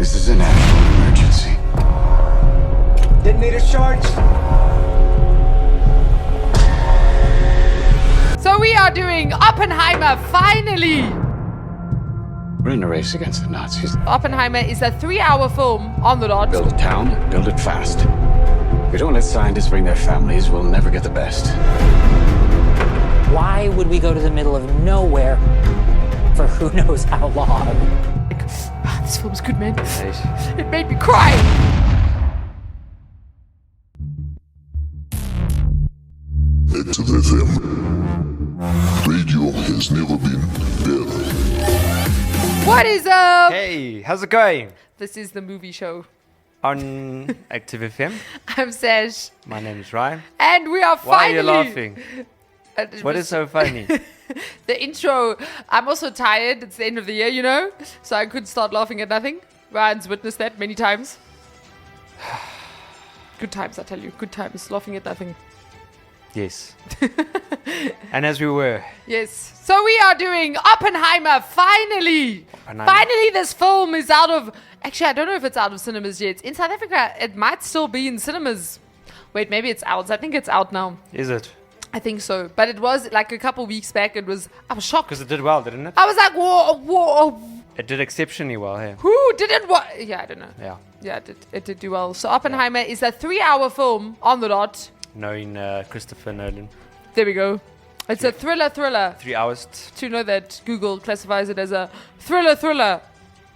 This is a national emergency. Detonator charge. So we are doing Oppenheimer, finally! We're in a race against the Nazis. Oppenheimer is a 3-hour film on the dot. Build a town, build it fast. If we don't let scientists bring their families, we'll never get the best. Why would we go to the middle of nowhere for who knows how long? This film's good, man. It made me cry. Active FM. Radio has never been better. What is up? Hey, how's it going? This is the movie show. On Active FM. I'm Sash. My name is Ryan. And we are Why are finally... you laughing? What is so funny? The intro. I'm also tired. It's the end of the year, you know? So I could start laughing at nothing. Ryan's witnessed that many times. Good times, I tell you. Good times. Laughing at nothing. Yes. And as we were. Yes. So we are doing Oppenheimer, finally. Finally, this film is out of... Actually, I don't know if it's out of cinemas yet. In South Africa, it might still be in cinemas. Wait, maybe it's out. I think it's out now. Is it? I think so. But it was like a couple weeks back. I was shocked. Because it did well, didn't it? I was like, whoa. It did exceptionally well here. Who didn't what? Yeah, I don't know. Yeah. Yeah, it did do well. So Oppenheimer is a 3-hour film on the dot. Knowing Christopher Nolan. There we go. It's a thriller. 3 hours. To know that Google classifies it as a thriller,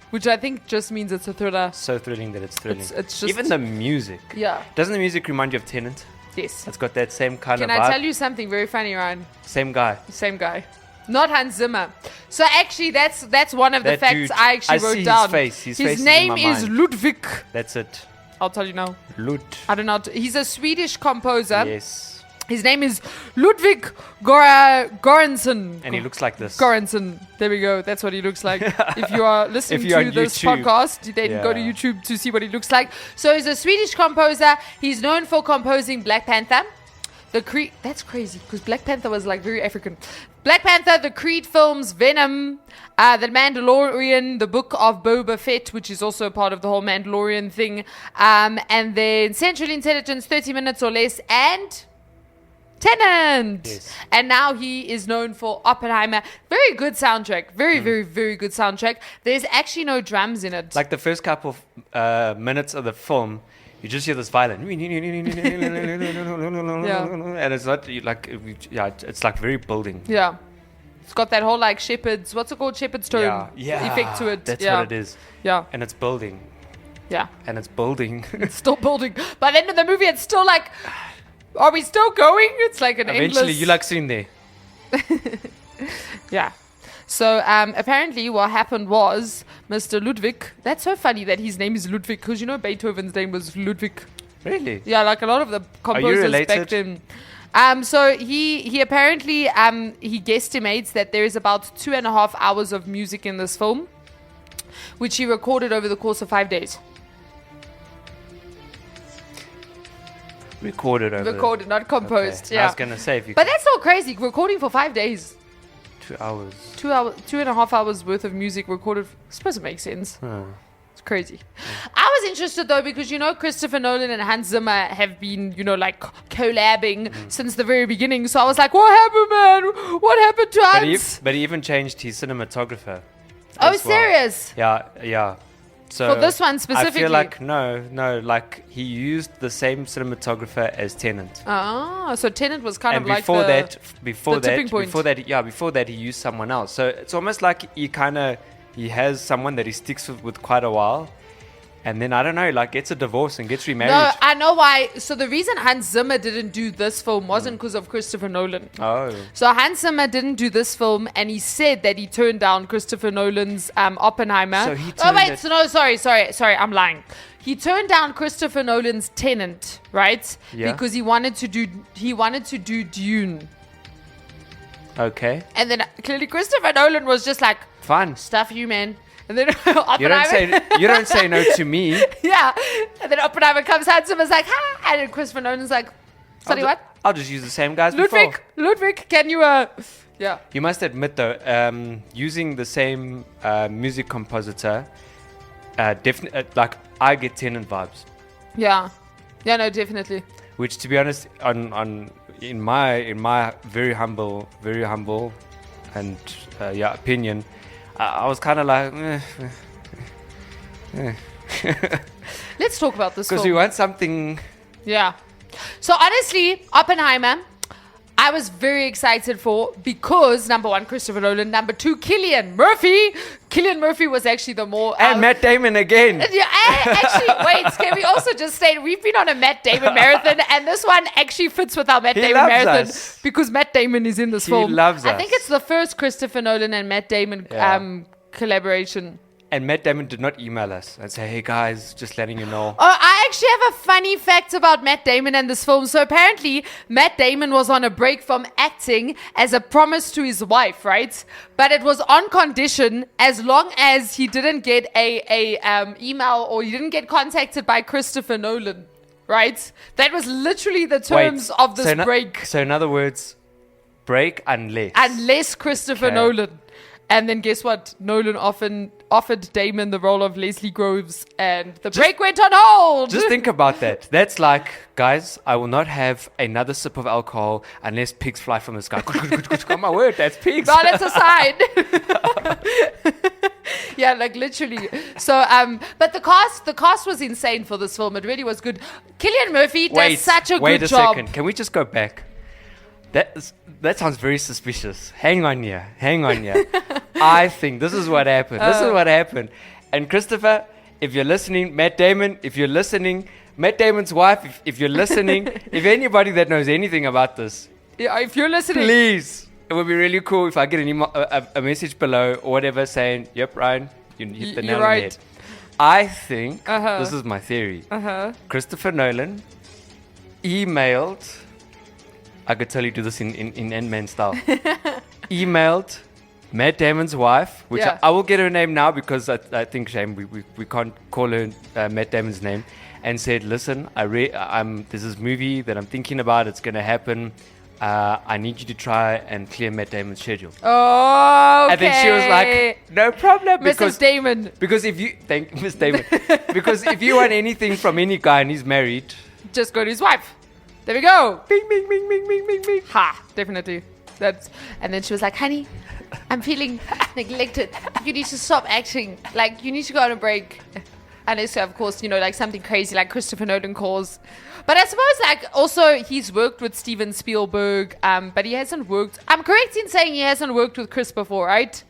which I think just means it's a thriller. So thrilling that it's thrilling. It's just... Even the music. Yeah. Doesn't the music remind you of Tenet? Yes. It's got that same kind Can of vibe. I tell you something very funny, Ryan? Same guy. Same guy. Not Hans Zimmer. So actually, that's one of the That facts dude, I actually I wrote see down. his face. His face is in name my is mind. Ludwig. That's it. I'll tell you now. Lut. I don't know. He's a Swedish composer. Yes. His name is Ludwig Göransson. And he looks like this. Göransson. There we go. That's what he looks like. If you are listening you're to on this YouTube. podcast, then go to Yeah. YouTube to see what he looks like. So he's a Swedish composer. He's known for composing Black Panther. That's crazy because Black Panther was like very African. Black Panther, the Creed films, Venom, The Mandalorian, the Book of Boba Fett, which is also part of the whole Mandalorian thing, and then Central Intelligence, 30 Minutes or Less, and Tenet. Yes. And now he is known for Oppenheimer. Very good soundtrack. Very, very good soundtrack. There's actually no drums in it. Like the first couple of minutes of the film, you just hear this violin. And it's not it's like very building. Yeah. It's got that whole like shepherd's, what's it called? Shepherd's tone effect to it. That's what it is. Yeah. And it's building. Yeah. And it's building. It's still building. By the end of the movie, it's still like, are we still going? It's like an Eventually, endless... you like sitting there. Yeah. So apparently what happened was Mr. Ludwig, that's so funny that his name is Ludwig because you know Beethoven's name was Ludwig. Really? Yeah, like a lot of the composers back then. So he apparently he guesstimates that there is about 2.5 hours of music in this film, which he recorded over the course of 5 days. Recorded, not composed. Okay. Yeah. I was gonna say, if you But that's so crazy. Recording for 5 days. 2 hours. 2.5 hours worth of music recorded. I suppose it makes sense. Huh. It's crazy. I was interested though because you know Christopher Nolan and Hans Zimmer have been, you know, like collabing since the very beginning. So I was like, what happened, man? What happened to Hans? But he even changed his cinematographer. Oh, as well. serious? Yeah. So For this one specifically? I feel like no, like he used the same cinematographer as Tenet. Ah, so Tenet was kind And of like before the tipping point. before that he used someone else. So it's almost like he has someone that he sticks with quite a while. And then, I don't know, like gets a divorce and gets remarried. No, I know why. So the reason Hans Zimmer didn't do this film wasn't because of Christopher Nolan. Oh. So Hans Zimmer didn't do this film, and he said that he turned down Christopher Nolan's Oppenheimer. So he oh wait, turned so no, sorry, I'm lying. He turned down Christopher Nolan's Tenet, right? Yeah. Because he wanted to do Dune. Okay. And then clearly Christopher Nolan was just like, Fine. stuff you, man. And then You don't say no to me. Yeah. And then Oppenheimer comes, Hans Zimmer's like, ha! And then Christopher Nolan's like, sorry, what? I'll just use the same guys before. Ludwig, can you, yeah. You must admit though, using the same music compositor definitely, like, I get Tenant vibes. Yeah. Yeah, no, definitely. Which, to be honest, in my very humble and opinion, I was kind of like, Let's talk about this because film. we want something. Yeah. So honestly, Oppenheimer, I was very excited for because number one, Christopher Nolan. Number two, Cillian Murphy. Cillian Murphy was actually the more... And Matt Damon again. Yeah, actually, wait, can we also just say we've been on a Matt Damon marathon, and this one actually fits with our Matt He Damon loves marathon us. because Matt Damon is in this He film. loves I think us. it's the first Christopher Nolan and Matt Damon collaboration. And Matt Damon did not email us and say, hey guys, just letting you know. Oh, I actually have a funny fact about Matt Damon and this film. So apparently, Matt Damon was on a break from acting as a promise to his wife, right? But it was on condition as long as he didn't get a email or he didn't get contacted by Christopher Nolan, right? That was literally the terms of this break. So in other words, break Unless Christopher Okay. Nolan. And then guess what? Nolan offered Damon the role of Leslie Groves, and the break went on hold. Just think about that. That's like, guys, I will not have another sip of alcohol unless pigs fly from the sky. Oh my word, that's pigs. No, that's a sign. Yeah, like literally. So, but the cast was insane for this film. It really was good. Cillian Murphy does such a wait good a job. second. Can we just go back? That sounds very suspicious. Hang on here. I think this is what happened. And Christopher, if you're listening, Matt Damon, if you're listening, Matt Damon's wife, if you're listening, if anybody that knows anything about this, Yeah, if you're listening, please, it would be really cool if I get an email, a message below or whatever saying, yep, Ryan, you hit the you're nail on right. the head. I think, this is my theory, Christopher Nolan emailed, I could tell you do this in Ant-Man style, emailed Matt Damon's wife, which Yeah. I will get her name now because I think, shame, we can't call her Matt Damon's name, and said, listen, there's this movie that I'm thinking about, it's going to happen. I need you to try and clear Matt Damon's schedule. Oh, okay. And then she was like, no problem. Mrs. Damon. Because if you, thank Miss Damon, because if you want anything from any guy and he's married, Just go to his wife. There we go. bing, bing, bing, bing, bing, bing, bing. Ha, definitely. And then she was like, honey, I'm feeling neglected. You need to stop acting. Like, you need to go on a break. Unless, of course, like something crazy like Christopher Nolan calls. But I suppose, like, also he's worked with Steven Spielberg, but he hasn't worked. I'm correct in saying he hasn't worked with Chris before, right?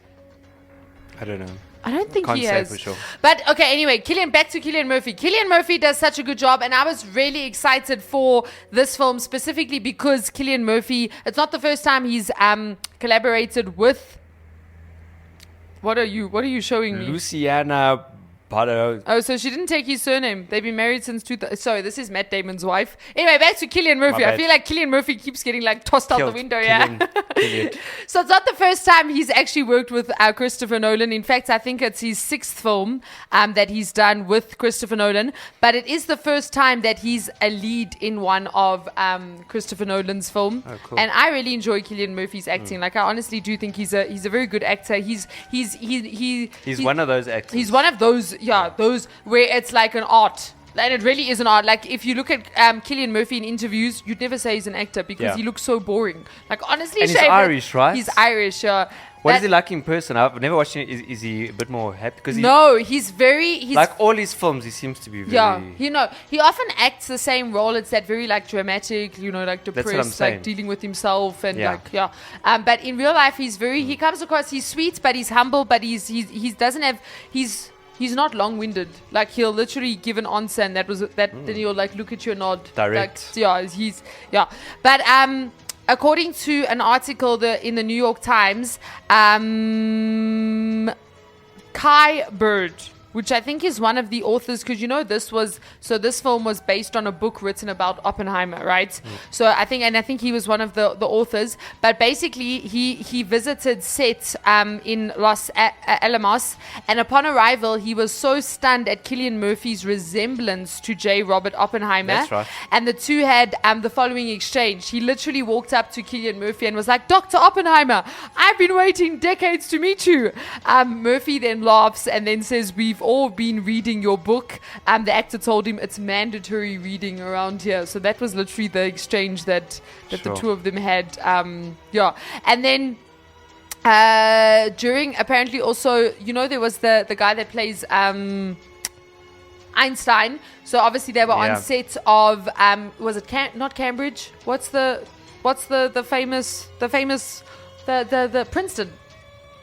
I don't know. I don't think Can't he say has. for sure. But okay, anyway, back to Cillian Murphy. Cillian Murphy does such a good job, and I was really excited for this film specifically because Cillian Murphy, it's not the first time he's collaborated with. What are you showing me? Luciana Bado. Oh, so she didn't take his surname. They've been married since 2000. Sorry, this is Matt Damon's wife. Anyway, back to Cillian Murphy. My I bad. feel like Cillian Murphy keeps getting like tossed out the Killed. window. Yeah. Cillian. So it's not the first time he's actually worked with Christopher Nolan. In fact, I think it's his sixth film that he's done with Christopher Nolan. But it is the first time that he's a lead in one of Christopher Nolan's film. Oh, cool. And I really enjoy Cillian Murphy's acting. Like, I honestly do think he's a very good actor. He's One of those actors. He's one of those, those where it's like an art. And it really is an art. Like, if you look at Cillian Murphy in interviews, you'd never say he's an actor because Yeah. he looks so boring. Like, honestly, And he's Shane, Irish, right? He's Irish, yeah. What is he like in person? I've never watched him. Is he a bit more happy? Because No, he's like all his films, he seems to be very... yeah, he often acts the same role. It's that very like dramatic, like what I'm depressed, saying. like dealing with himself and Yeah. But in real life, he comes across, he's sweet, but he's humble, but he's not long-winded. Like, he'll literally give an answer, and then he'll like look at you and nod. Direct. Like, But according to an article in the New York Times, Kai Bird, which I think is one of the authors, because this film was based on a book written about Oppenheimer, right? So I think he was one of the authors. But basically, he visited set in Los Alamos, and upon arrival, he was so stunned at Cillian Murphy's resemblance to J. Robert Oppenheimer. That's right. And the two had the following exchange. He literally walked up to Cillian Murphy and was like, "Dr. Oppenheimer, I've been waiting decades to meet you." Murphy then laughs and then says, "We've we've all been reading your book. The actor told him it's mandatory reading around here. So that was literally the exchange that the two of them had. Yeah. And then during, apparently also, you know, there was the guy that plays Einstein. So obviously they were on set of, was it not Cambridge? What's the famous Princeton?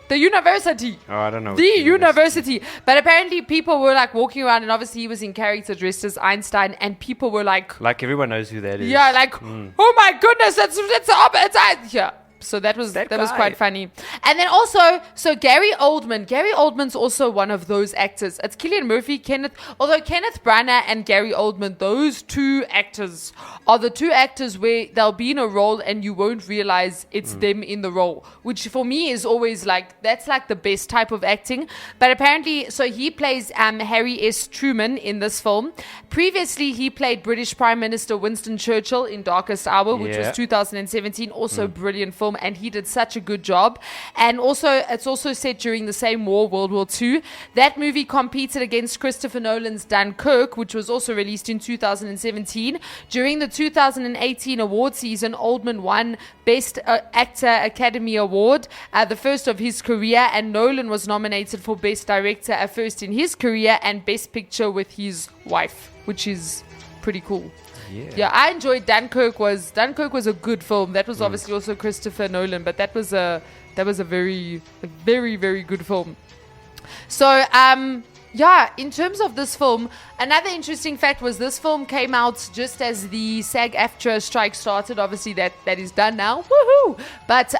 The university. Oh, I don't know. The university. But apparently people were like walking around, and obviously he was in character dressed as Einstein, and people were like everyone knows who that is. Yeah, like, oh my goodness, it's yeah. So that was quite funny. And then also, so Gary Oldman's also one of those actors. It's Cillian Murphy, Kenneth Branagh and Gary Oldman, those two actors are the two actors where they'll be in a role and you won't realize it's them in the role, which for me is always like, that's like the best type of acting. But apparently, so he plays Harry S. Truman in this film. Previously, he played British Prime Minister Winston Churchill in Darkest Hour, which was 2017, also brilliant film. And he did such a good job. And also, it's also set during the same war, World War II. That movie competed against Christopher Nolan's Dunkirk, which was also released in 2017. During the 2018 award season, Oldman won Best Actor Academy Award, the first of his career, and Nolan was nominated for Best Director, a first in his career, and Best Picture with his wife, which is pretty cool. Yeah, I enjoyed Dunkirk was a good film. That was obviously also Christopher Nolan, but that was a very, very good film. So, in terms of this film, another interesting fact was this film came out just as the SAG-AFTRA strike started. Obviously, that is done now. Woohoo! But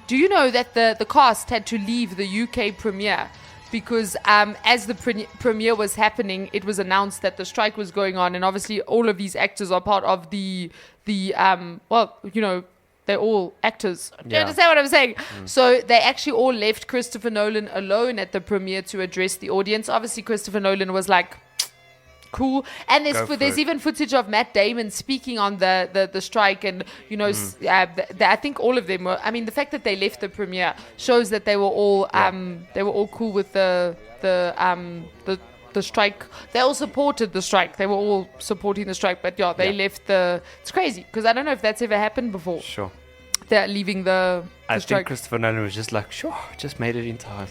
do you know that the cast had to leave the UK premiere? Because as the premiere was happening, it was announced that the strike was going on, and obviously all of these actors are part of the well, you know, they're all actors. Do you understand what I'm saying? So they actually all left Christopher Nolan alone at the premiere to address the audience. Obviously, Christopher Nolan was like, cool. And there's even footage of Matt Damon speaking on the strike, and you know, I think all of them were. I mean, the fact that they left the premiere shows that they were all cool with the strike. They all supported the strike. They were all supporting the strike, but they left the. It's crazy because I don't know if that's ever happened before. Sure. They're leaving the I strike. think Christopher Nolan was just like, sure, just made it in time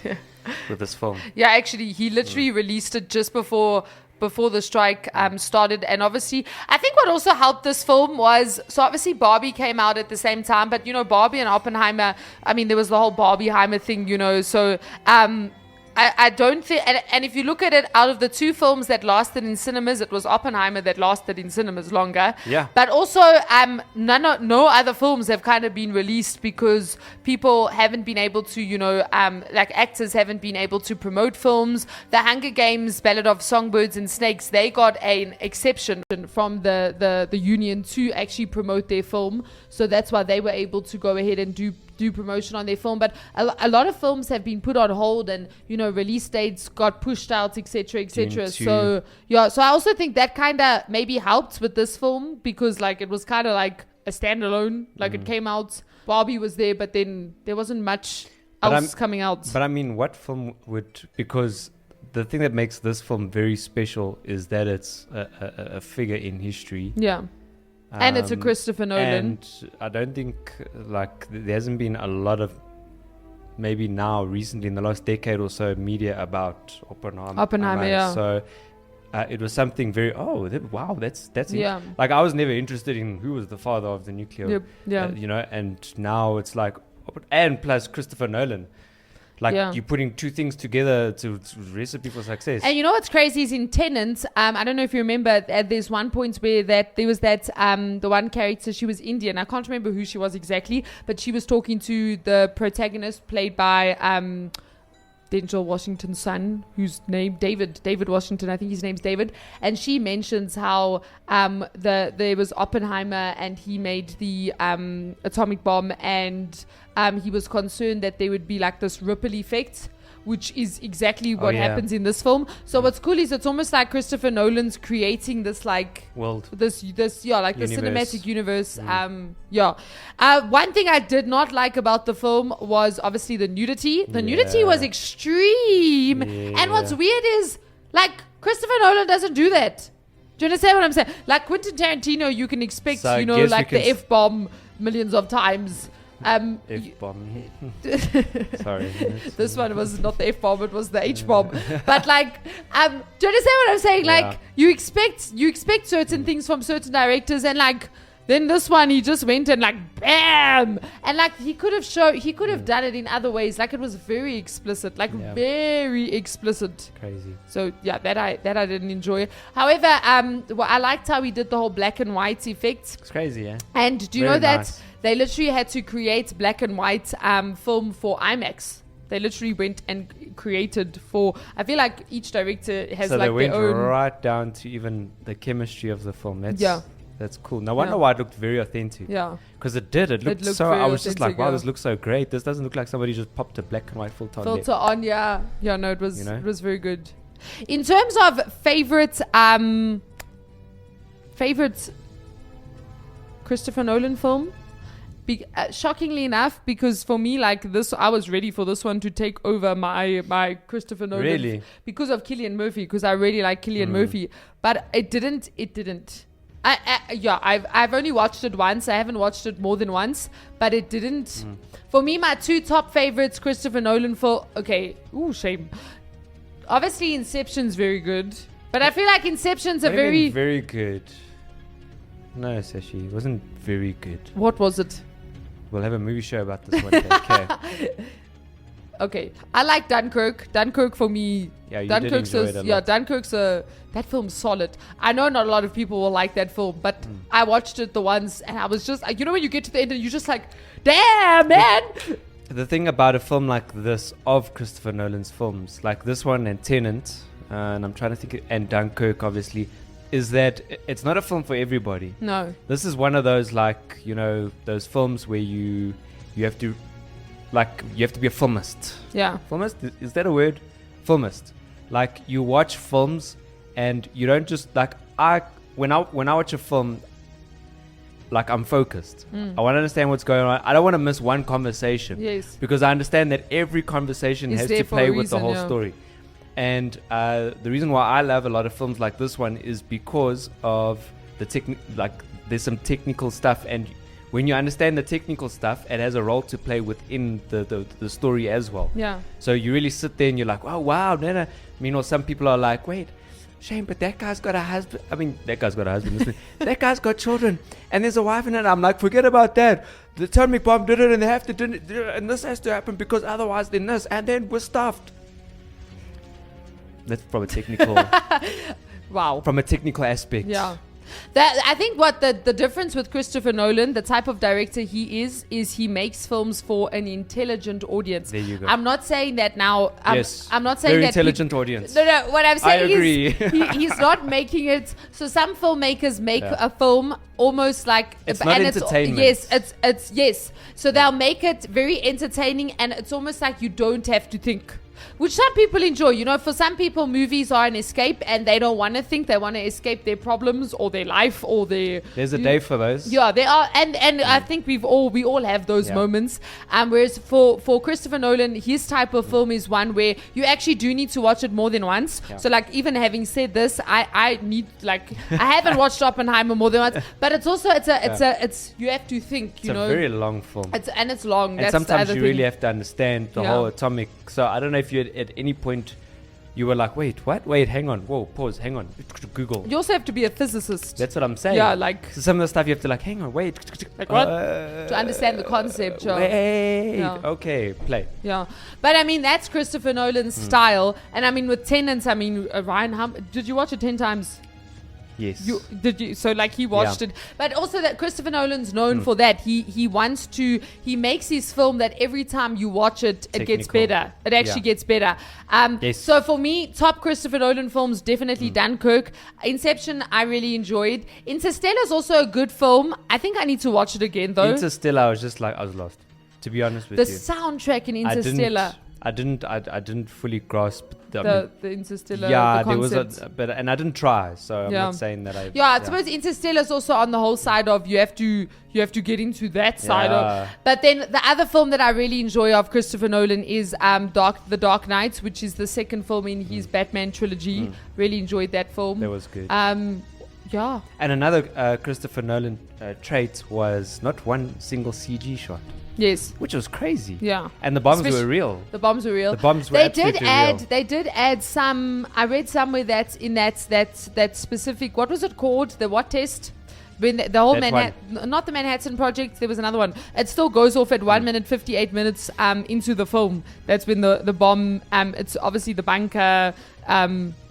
with this film. Yeah, actually, he literally released it just before the strike started. And obviously, I think what also helped this film was, so obviously Barbie came out at the same time, but you know, Barbie and Oppenheimer, I mean, there was the whole Barbieheimer thing, you know, so I don't think, and if you look at it, out of the two films that lasted in cinemas, it was Oppenheimer that lasted in cinemas longer. Yeah. But also, no other films have kind of been released because people haven't been able to, you know, like actors haven't been able to promote films. The Hunger Games, Ballad of Songbirds and Snakes, they got an exception from the union to actually promote their film. So that's why they were able to go ahead and do promotion on their film. But a lot of films have been put on hold, and you know, release dates got pushed out, etc. So so I also think that kind of maybe helped with this film, because like it was kind of like a standalone, like it came out, Barbie was there, but then there wasn't much else coming out. But I mean, what film would, because the thing that makes this film very special is that it's a figure in history. Yeah. And it's a Christopher Nolan. And I don't think, like, there hasn't been a lot of, maybe now, recently, in the last decade or so, media about Oppenheimer. Yeah. So it was something very, wow, that's like, I was never interested in who was the father of the nuclear, you know, and now it's like, and plus Christopher Nolan. Like, you're putting two things together to recipe for success. And you know what's crazy is in Tenet, I don't know if you remember, there's one point where there was the one character, she was Indian. I can't remember who she was exactly, but she was talking to the protagonist played by Denzel Washington's son, whose name David Washington, I think his name's David, and she mentions how there was Oppenheimer and he made the atomic bomb, and he was concerned that there would be like this ripple effect, which is exactly what happens in this film. So what's cool is it's almost like Christopher Nolan's creating this like world, this like universe. The cinematic universe. One thing I did not like about the film was obviously the nudity. The nudity was extreme, and what's weird is Like, Christopher Nolan doesn't do that. Do you understand what I'm saying? Like, Quentin Tarantino, you can expect, So I you know, guess like we the can F-bomb millions of times. F-bomb. Sorry. This one was not the F-bomb, it was the H-bomb. But like, do you understand what I'm saying? Like, you expect certain things from certain directors, and like, then this one, he just went and like, bam! And like, he could have done it in other ways. Like, it was very explicit, like very explicit. Crazy. So yeah, that I didn't enjoy. However, well, I liked how he did the whole black and white effect. It's crazy, yeah. And do you Very know that nice. they literally had to create black and white film for IMAX? They literally went and created for. I feel like each director has So like they went their own. right down to even the chemistry of the film. That's cool. No wonder Yeah. why it looked very authentic. Yeah. Because it did. It looked looked so. very I was just like, authentic, wow, yeah. this looks so great. This doesn't look like somebody just popped a black and white filter on there. Filter on, yeah. No, it was You know? it was very good. In terms of favorite Christopher Nolan film, shockingly enough, because for me, like this, I was ready for this one to take over my Christopher Nolan. Really? Because of Cillian Murphy, because I really like Cillian Murphy, but it didn't. I've only watched it once. I haven't watched it more than once, but it didn't. For me, my two top favorites, Christopher Nolan shame. Obviously, Inception's very good, but I feel like Inception's a What do you mean very. very good. No, Sashi, it wasn't very good. What was it? We'll have a movie show about this one day. Okay. Okay, I like Dunkirk. Dunkirk for me. Yeah, you did Dunkirk's enjoy it a lot. yeah, Dunkirk's that film's solid. I know not a lot of people will like that film, but I watched it the once and I was just, you know, when you get to the end and you're just like, damn, man. The thing about a film like this, of Christopher Nolan's films, like this one and Tenet, and I'm trying to think, and Dunkirk, obviously, is that it's not a film for everybody. No. This is one of those, like, you know, those films where you have to, like, you have to be a filmist. Yeah. Filmist? Is that a word? Filmist. Like, you watch films and you don't just, like, when I watch a film, like, I'm focused. I want to understand what's going on. I don't want to miss one conversation. Yes. Because I understand that every conversation It's has there to for play a with the reason, whole yeah. story. And the reason why I love a lot of films like this one is because of the there's some technical stuff, and when you understand the technical stuff, it has a role to play within the story as well. Yeah. So you really sit there and you're like, oh wow, no. Meanwhile, some people are like, wait, Shane, but that guy's got a husband. I mean, that guy's got a husband. Isn't it? That guy's got children, and there's a wife in it. I'm like, forget about that. The atomic bomb did it, and they have to do it, and this has to happen because otherwise, then this, and then we're stuffed. That's from a technical, Wow. from a technical aspect. Yeah. That I think what the difference with Christopher Nolan, the type of director he is he makes films for an intelligent audience. There you go. I'm not saying that now. Yes. I'm not saying Very that intelligent audience. No. What I'm saying agree. is he's not making it. So some filmmakers make Yeah. a film almost like It's not entertainment. It's yes. So they'll make it very entertaining, and it's almost like you don't have to think. Which some people enjoy. You know, for some people, movies are an escape and they don't want to think. They want to escape their problems or their life or their... There's a day for those. Yeah, they are. And I think we all have those Yeah. moments. Whereas for Christopher Nolan, his type of film is one where you actually do need to watch it more than once. Yeah. So like, even having said this, I need, like, I haven't watched Oppenheimer more than once, but it's also, it's you have to think, It's you a know. very long film. It's long. And That's the sometimes other you thing. really have to understand the Yeah. whole atomic. So I don't know if you at any point you were like, wait, what? Wait, hang on. Whoa, pause, hang on. Google. You also have to be a physicist. That's what I'm saying. Yeah, like... So some of the stuff you have to like, hang on, wait. Like what? To understand the concept, yeah. Wait. Yeah. Okay, play. Yeah, but I mean, that's Christopher Nolan's style. And I mean, with Tenet, I mean, did you watch it 10 times? Yes. Did you? So like, he watched it, but also that Christopher Nolan's known for that. He makes his film that every time you watch it, it gets Technical. better. It actually Yeah. gets better. Yes. So for me, top Christopher Nolan films, definitely Dunkirk. Inception, I really enjoyed. Interstellar is also a good film. I think I need to watch it again though. Interstellar, I was just like, I was lost. To be honest with The you. soundtrack in Interstellar. I didn't fully grasp the Interstellar. Yeah, the there was concept. and I didn't try, so I'm Yeah. not saying that I. Yeah, I suppose Interstellar's also on the whole side of you have to get into that side Yeah. of. But then the other film that I really enjoy of Christopher Nolan is The Dark Knight, which is the second film in his Batman trilogy. Really enjoyed that film. That was good. Yeah. And another Christopher Nolan trait was not one single CG shot, Yes. which was crazy. Yeah. And the bombs Especially- were real. The bombs were real. The bombs were They did absolutely add. real. They did add some. I read somewhere that in that specific. What was it called? The what test? When the whole That Manhattan, not the Manhattan Project. There was another one. It still goes off at 1 minute 58 minutes into the film. That's when the bomb. It's obviously the bunker.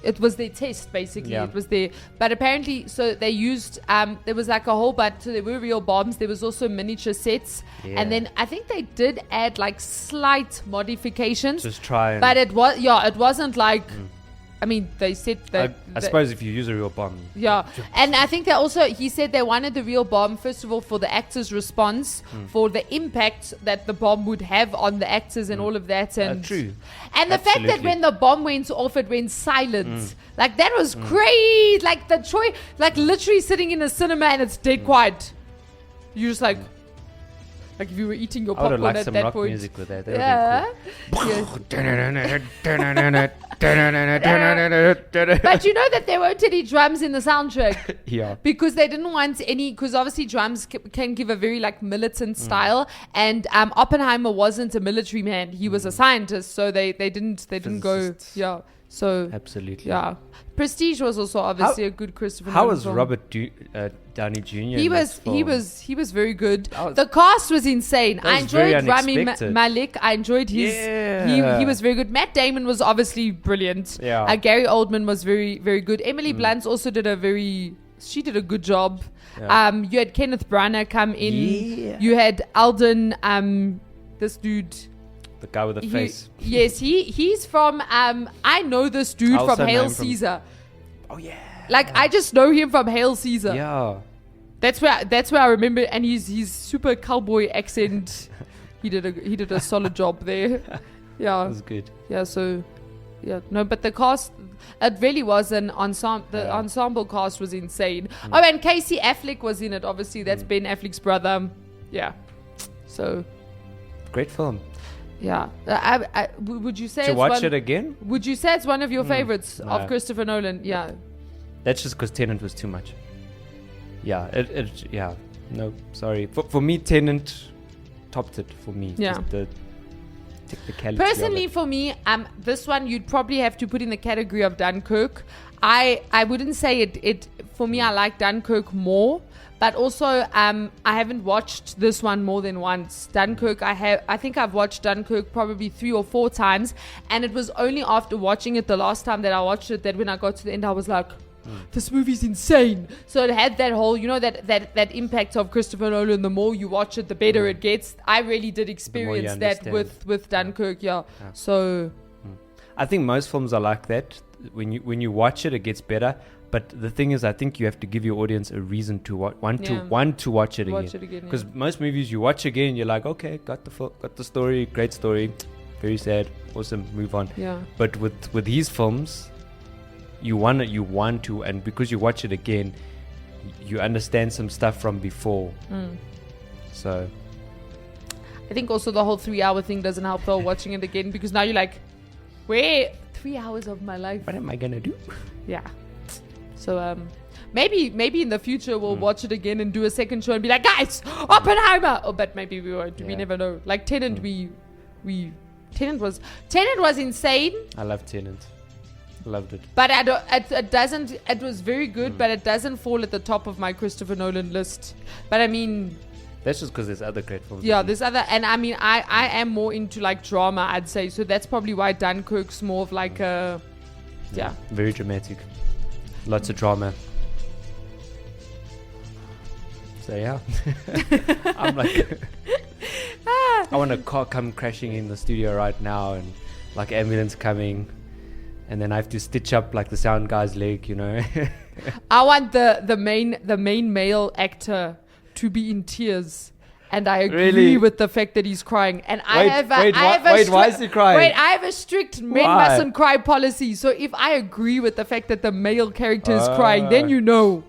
It was their test basically. Yeah. It was their. But apparently, so they used. There was like a whole bunch. So there were real bombs. There was also miniature sets, Yeah. and then I think they did add like slight modifications. Just try and. But it wasn't like. I mean, they said that. I suppose if you use a real bomb. Yeah, and I think he said they wanted the real bomb, first of all, for the actors' response, for the impact that the bomb would have on the actors and all of that. And True. And the fact that Absolutely. when the bomb went off, it went silent. Like, that was great. Like, the choice, like, literally sitting in a cinema and it's dead quiet. You're just like if you were eating your I would have popcorn liked at some that rock point. music with that. That Yeah. would But you know that there weren't any drums in the soundtrack. be cool. Yeah. Because they didn't want any, because obviously drums can give a very like militant style, and Oppenheimer wasn't a military man; he was a scientist, so they didn't go, Physicist. yeah. So Absolutely. yeah, Prestige was also obviously a good Christopher. How Nolan was film. Robert Downey Jr.? He in was this he film? was very good. That was- The cast was insane. I was very enjoyed Rami unexpected. Malik. I enjoyed his. Yeah. He was very good. Matt Damon was obviously brilliant. Yeah. Gary Oldman was very very good. Emily Blunt also did a good job. Yeah. You had Kenneth Branagh come in. Yeah. You had Alden. This dude. The guy with the face. Yes, he's from. I know this dude I also from know Hail him from- Caesar. Oh yeah. Like, I just know him from Hail Caesar. Yeah. That's where I remember, and his super cowboy accent. He did a solid job there. Yeah, That was good. yeah. So, yeah, no, but the cast, it really was an ensemble. The Yeah. ensemble cast was insane. Oh, and Casey Affleck was in it. Obviously, that's Ben Affleck's brother. Yeah. So, Great film. yeah. Would you say To it's watch one, it again? Would you say it's one of your favorites no. of Christopher Nolan? Yeah. That's just because Tenant was too much. Yeah. Yeah. No, sorry. For me, Tenant topped it for me. Yeah. Just the technicality. of Personally, it. for me, this one you'd probably have to put in the category of Dunkirk. I wouldn't say it. For me, I like Dunkirk more, but also I haven't watched this one more than once. Dunkirk, I think I've watched Dunkirk probably 3 or 4 times, and it was only after watching it the last time that I watched it that when I got to the end, I was like, this movie's insane. So it had that whole, that impact of Christopher Nolan. The more you watch it, the better it gets. I really did experience that understand. with Dunkirk. Yeah. So I think most films are like that. When you watch it, it gets better. But the thing is, I think you have to give your audience a reason to want to watch it Watch again. it again, Because yeah. most movies you watch again, you're like, okay, got the story, great story, very sad, awesome, move on. yeah. But with these films, you want to, and because you watch it again, you understand some stuff from before. So I think also the whole 3-hour thing doesn't help though, watching it again, because now you're like, where 3 hours of my life? what am I gonna do? Yeah. So maybe in the future we'll watch it again and do a second show and be like, guys, Oppenheimer. Oh, but maybe we won't. We Yeah. never know. Like Tenet, Tenet was insane. I love Tenant. Loved it. But it doesn't. It was very good, but it doesn't fall at the top of my Christopher Nolan list. But I mean, That's just because there's other great films. yeah, there's other, and I mean, I am more into like drama, I'd say. So that's probably why Dunkirk's more of like a, yeah. Very dramatic. Lots of drama. So yeah. I'm like I want a car come crashing in the studio right now, and like ambulance coming, and then I have to stitch up like the sound guy's leg, I want the main male actor to be in tears And I agree Really? with the fact that he's crying. And Why is he crying? Wait, I have a strict men Why? mustn't cry policy. So if I agree with the fact that the male character is crying, then you know.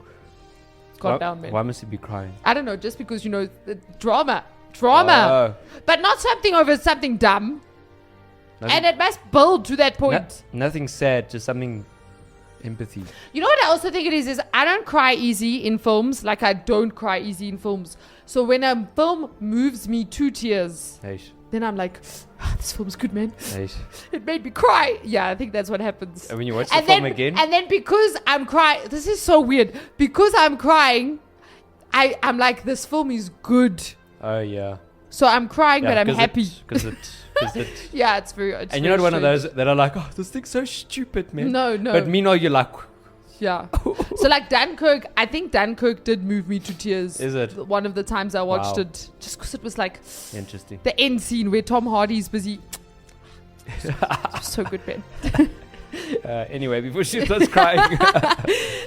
Calm down, man. Why must he be crying? I don't know, just because, the drama. But not something over something dumb. Nothing- And it must build to that point. Nothing sad, just something empathy. You know what I also think it is I don't cry easy in films. Like I don't cry easy in films. So when a film moves me to tears, Eish, then I'm like, this film's good, man. eish. It made me cry. Yeah, I think that's what happens. And when you watch the film again, And then because I'm crying, this is so weird. Because I'm crying, I'm like, this film is good. oh yeah, So I'm crying, but I'm happy. Because it. Yeah, it's very. It's And you're very not one of strange. those that are like, oh, this thing's so stupid, man. No. But meanwhile, you're like, Yeah. So like Dunkirk, I think Dunkirk did move me to tears. Is it? One of the times I watched Wow. it, just because it was like interesting. the end scene where Tom Hardy's busy. So good, man. Anyway, before she starts crying,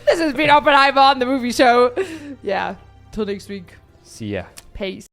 This has been Oppenheimer on the movie show. Yeah. Till next week. see ya. Peace.